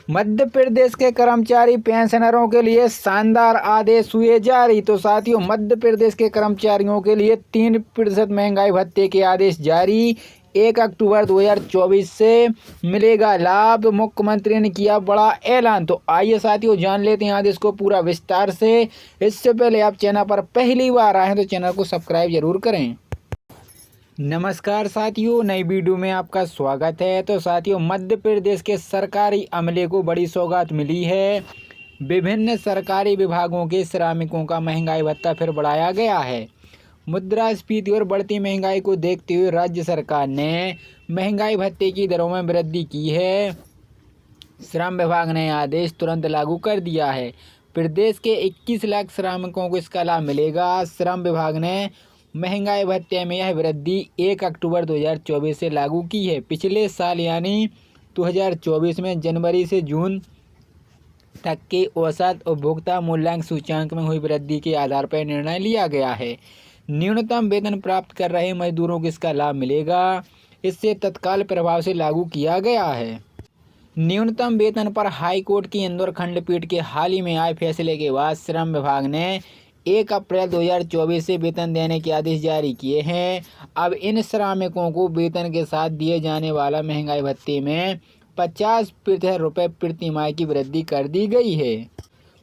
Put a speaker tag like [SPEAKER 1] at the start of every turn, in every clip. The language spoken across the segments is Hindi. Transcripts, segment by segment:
[SPEAKER 1] मध्य प्रदेश के कर्मचारी पेंशनरों के लिए शानदार आदेश हुए जारी। तो साथियों, मध्य प्रदेश के कर्मचारियों के लिए 3% महंगाई भत्ते के आदेश जारी। 1 अक्टूबर 2024 से मिलेगा लाभ। मुख्यमंत्री ने किया बड़ा ऐलान। तो आइए साथियों, जान लेते हैं आदेश को पूरा विस्तार से। इससे पहले आप चैनल पर पहली बार आए हैं तो चैनल को सब्सक्राइब जरूर करें। नमस्कार साथियों, नई वीडियो में आपका स्वागत है। तो साथियों, मध्य प्रदेश के सरकारी अमले को बड़ी सौगात मिली है। विभिन्न सरकारी विभागों के श्रमिकों का महंगाई भत्ता फिर बढ़ाया गया है। मुद्रास्फीति और बढ़ती महंगाई को देखते हुए राज्य सरकार ने महंगाई भत्ते की दरों में वृद्धि की है। श्रम विभाग ने आदेश तुरंत लागू कर दिया है। प्रदेश के 21 लाख श्रमिकों को इसका लाभ मिलेगा। श्रम विभाग ने महंगाई भत्ते में यह वृद्धि 1 अक्टूबर 2024 से लागू की है। पिछले साल यानी 2024 में जनवरी से जून तक के औसत उपभोक्ता मूल्यांक सूचकांक में हुई वृद्धि के आधार पर निर्णय लिया गया है। न्यूनतम वेतन प्राप्त कर रहे मजदूरों को इसका लाभ मिलेगा। इससे तत्काल प्रभाव से लागू किया गया है। न्यूनतम वेतन पर हाईकोर्ट की इंदौर खंडपीठ के हाल ही में आए फैसले के बाद श्रम विभाग ने 1 अप्रैल 2024 से वेतन देने के आदेश जारी किए हैं। अब इन श्रमिकों को वेतन के साथ दिए जाने वाला महंगाई भत्ते में 50% रुपये प्रति माह की वृद्धि कर दी गई है।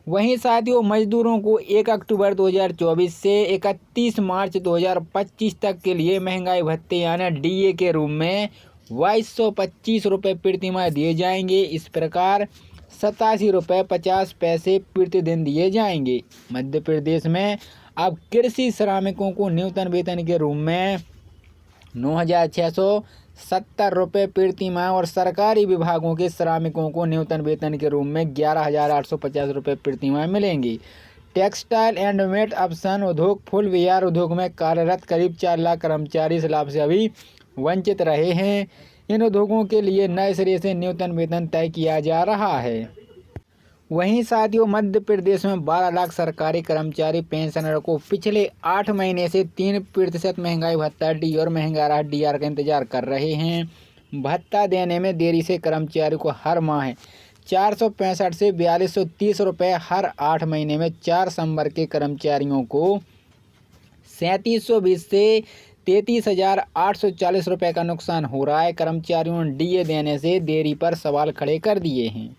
[SPEAKER 1] वहीं साथियों, मजदूरों को 1 अक्टूबर 2024 से 31 मार्च 2025 तक के लिए महंगाई भत्ते यानी डीए के रूप में 2225 रुपये प्रति माह दिए जाएंगे। इस प्रकार 87 रुपये 50 पैसे प्रतिदिन दिए जाएंगे। मध्य प्रदेश में अब कृषि श्रमिकों को न्यूनतम वेतन के रूप में 9,670 रुपये प्रति माह और सरकारी विभागों के श्रमिकों को न्यूनतम वेतन के रूप में 11,850 रुपये प्रति माह मिलेंगे। टेक्सटाइल एंड मेट ऑप्शन उद्योग फुल विहार उद्योग में कार्यरत करीब 4 लाख कर्मचारी इस लाभ से अभी वंचित रहे हैं। इन उद्योगों के लिए नए सिरे से न्यूनतम वेतन तय किया जा रहा है। वहीं साथियों, मध्य प्रदेश में 12 लाख सरकारी कर्मचारी पेंशनरों को पिछले 8 महीने से 3% महंगाई भत्ता डी और महंगा राहत डीआर का इंतजार कर रहे हैं। भत्ता देने में देरी से कर्मचारियों को हर माह 465 से 4230 रुपये, हर 8 महीने में 4 संवर्ग के कर्मचारियों को 3720 से 33,840 रुपये का नुकसान हो रहा है। कर्मचारियों ने डीए देने से देरी पर सवाल खड़े कर दिए हैं।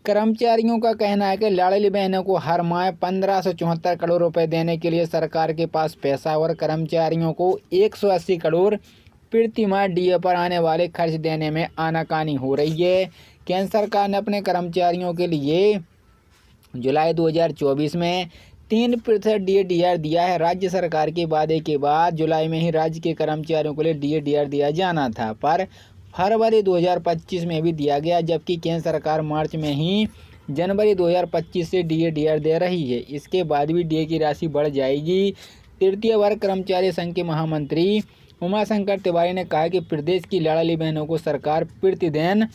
[SPEAKER 1] कर्मचारियों का कहना है कि लाडली बहनों को हर माह 1574 करोड़ रुपए देने के लिए सरकार के पास पैसा और कर्मचारियों को 180 करोड़ प्रति माह डीए पर आने वाले खर्च देने में आनाकानी हो रही है। केंद्र सरकार ने अपने कर्मचारियों के लिए जुलाई 2024 में 3% डीए दिया है। राज्य सरकार के वादे के बाद जुलाई में ही राज्य के कर्मचारियों के लिए डीए दिया जाना था, पर फरवरी 2025 में भी दिया गया, जबकि केंद्र सरकार मार्च में ही जनवरी 2025 से डीए दे रही है। इसके बाद भी डीए की राशि बढ़ जाएगी। तृतीय वर्ग कर्मचारी संघ के महामंत्री उमाशंकर तिवारी ने कहा कि प्रदेश की लाडली बहनों को सरकार प्रतिदिन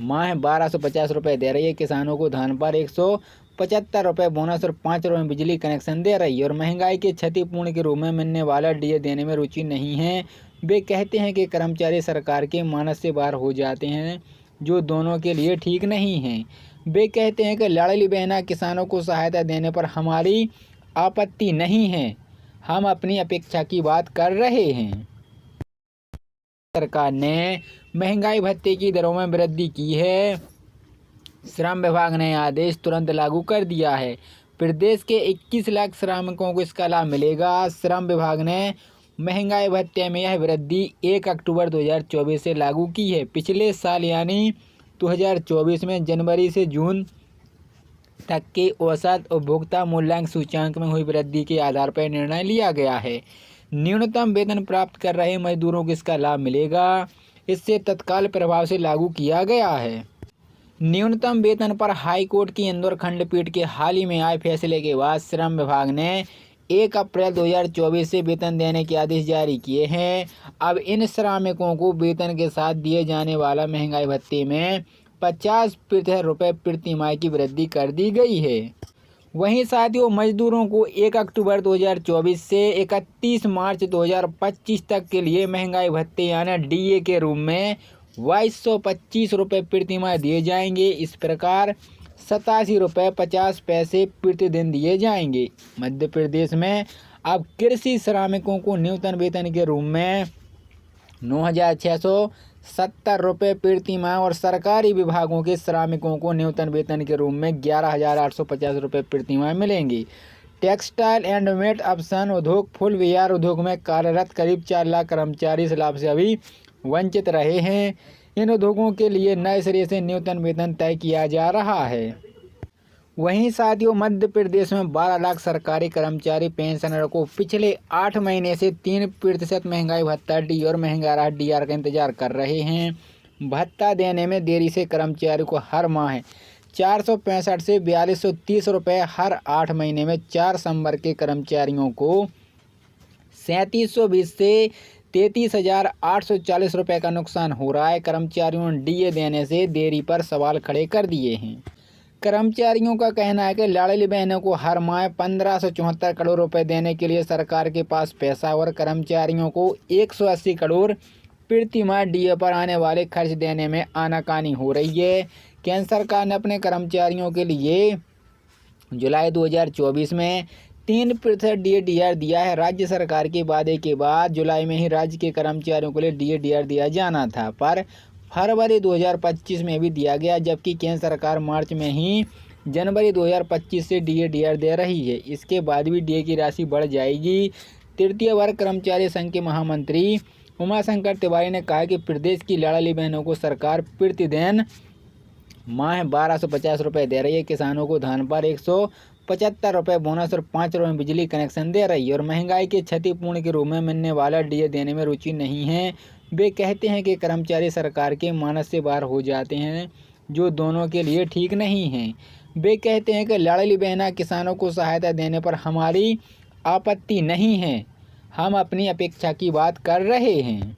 [SPEAKER 1] माह 1250 रुपये दे रही है। किसानों को धान पर 175 रुपये बोनस और 5 रुपये बिजली कनेक्शन दे रही है और महंगाई के क्षतिपूर्ण के रूप में मिलने वाला डीए देने में रुचि नहीं है। वे कहते हैं कि कर्मचारी सरकार के मानस से बाहर हो जाते हैं, जो दोनों के लिए ठीक नहीं है। वे कहते हैं कि लाडली बहना किसानों को सहायता देने पर हमारी आपत्ति नहीं है, हम अपनी अपेक्षा की बात कर रहे हैं। सरकार ने महंगाई भत्ते की दरों में वृद्धि की है। श्रम विभाग ने आदेश तुरंत लागू कर दिया है। प्रदेश के 21 लाख श्रमिकों को इसका लाभ मिलेगा। श्रम विभाग ने महंगाई भत्ते में यह वृद्धि 1 अक्टूबर 2024 से लागू की है। पिछले साल यानी 2024 में जनवरी से जून तक के औसत उपभोक्ता मूल्यांक सूचकांक में हुई वृद्धि के आधार पर निर्णय लिया गया है। न्यूनतम वेतन प्राप्त कर रहे मजदूरों को इसका लाभ मिलेगा। इससे तत्काल प्रभाव से लागू किया गया है। न्यूनतम वेतन पर हाईकोर्ट की इंदौर खंडपीठ के हाल ही में आए फैसले के बाद श्रम विभाग ने 1 अप्रैल 2024 से वेतन देने के आदेश जारी किए हैं। अब इन श्रमिकों को वेतन के साथ दिए जाने वाला महंगाई भत्ते में 50% रुपये प्रति माह की वृद्धि कर दी गई है। वहीं साथियों, मजदूरों को 1 अक्टूबर 2024 से 31 मार्च 2025 तक के लिए महंगाई भत्ते यानी डीए के रूप में 2225 रुपये प्रतिमाह दिए जाएंगे। इस प्रकार 87 रुपये 50 पैसे प्रतिदिन दिए जाएंगे। मध्य प्रदेश में अब कृषि श्रमिकों को न्यूनतम वेतन के रूप में 9,670 रुपये प्रतिमाह और सरकारी विभागों के श्रमिकों को न्यूनतम वेतन के रूप में 11,850 रुपये प्रतिमाह मिलेंगे। टेक्सटाइल एंड मेट ऑप्शन उद्योग फुल विहार उद्योग में कार्यरत करीब 4 लाख कर्मचारी इस लाभ से अभी वंचित रहे हैं। इन उद्योगों के लिए नए सिरे से न्यूनतम वेतन तय किया जा रहा है। वहीं साथियों, मध्य प्रदेश में 12 लाख सरकारी कर्मचारी पेंशनर को पिछले 8 महीने से 3% महंगाई भत्ता डी और महंगा राहत डीआर का इंतजार कर रहे हैं। भत्ता देने में देरी से कर्मचारी को हर माह 465 से 4230 रुपये, हर 8 महीने में 4 संवर्ग के कर्मचारियों को 3720 से 33,840 रुपये का नुकसान हो रहा है। कर्मचारियों ने डीए देने से देरी पर सवाल खड़े कर दिए हैं। कर्मचारियों का कहना है कि लाडली बहनों को हर माह 1574 करोड़ रुपए देने के लिए सरकार के पास पैसा और कर्मचारियों को 180 करोड़ प्रति माह डीए पर आने वाले खर्च देने में आनाकानी हो रही है। केंद्र सरकार ने अपने कर्मचारियों के लिए जुलाई 2024 में 3% डीए दिया है। राज्य सरकार के वादे के बाद जुलाई में ही राज्य के कर्मचारियों के लिए डीए दिया जाना था, पर फरवरी 2025 में भी दिया गया, जबकि केंद्र सरकार मार्च में ही जनवरी 2025 से डीए दे रही है। इसके बाद भी डीए की राशि बढ़ जाएगी। तृतीय वर्ग कर्मचारी संघ के महामंत्री उमाशंकर तिवारी ने कहा कि प्रदेश की लाडली बहनों को सरकार प्रतिदिन माह 1250 रुपये दे रही है। किसानों को धान पर 175 रुपये बोनस और 5 रुपये बिजली कनेक्शन दे रही है और महंगाई के क्षतिपूर्ण के रूप में मिलने वाला डीए देने में रुचि नहीं है। वे कहते हैं कि कर्मचारी सरकार के मानस से बाहर हो जाते हैं, जो दोनों के लिए ठीक नहीं है। वे कहते हैं कि लाडली बहना किसानों को सहायता देने पर हमारी आपत्ति नहीं है, हम अपनी अपेक्षा की बात कर रहे हैं।